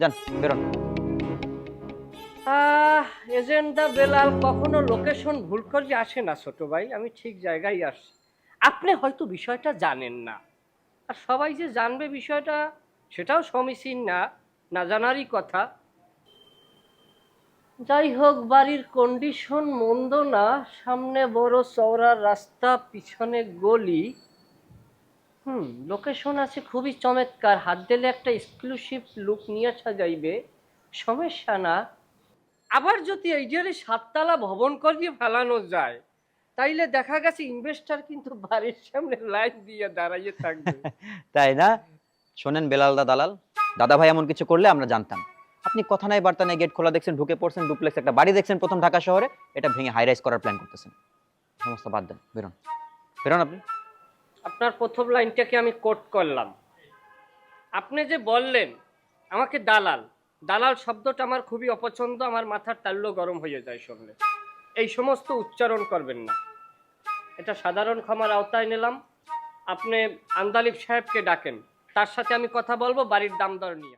যান, বেরোন। এজেন্ডা বেলাল কখনো লোকেশন ভুল করে আসে না ছোট ভাই, আমি ঠিক জায়গায় আসি। আপনি হয়তো বিষয়টা জানেন না, আর সবাই যে জানবে বিষয়টা সেটাও সমীচীন না, না জানারই কথা। যাই হোক, বাড়ির কন্ডিশন মন্দ না, সামনে বড় চওড়া রাস্তা, পিছনে গলি। লোকেশন আছে খুবই চমৎকার, হাত দিলে একটা এক্সক্লুসিভ লুক নিয়ে আসা যাইবে, সমস্যা না। আবার যদি এই যে সাততলা ভবন করিয়ে ফেলানো যায়, তাইলে দেখা গেছে ইনভেস্টর কিন্তু বাড়ির সামনে লাইন দিয়ে দাঁড়াইয়ে থাকবে। তাই না? শোনেন বেলালদা দালাল, দাদা ভাই এমন কিছু করলে আমরা জানতাম। আপনি কথা নাই বার্তা নাই, গেট খোলা দেখছেন, ঢুকে পড়ছেন, ডুপ্লেক্স একটা বাড়ি দেখছেন প্রথম ঢাকা শহরে, এটা ভেঙে হাই রাইজ করার প্ল্যান করতেছেন। সমস্ত বাদ দেন, বেরোন, বেরোন আপনি। আপনার প্রথম লাইনটাকে আমি কোট করলাম। আপনি যে বললেন আমাকে দালাল, দালাল শব্দটা আমার খুবই অপছন্দ, আমার মাথার তাল্লো গরম হয়ে যায় শুনলে। এই সমস্ত উচ্চারণ করবেন না, এটা সাধারণ ক্ষমার আওতায় নিলাম। আপনি আন্দালিব সাহেবকে ডাকেন, তার সাথে আমি কথা বলবো বাড়ির দাম দর নিয়ে।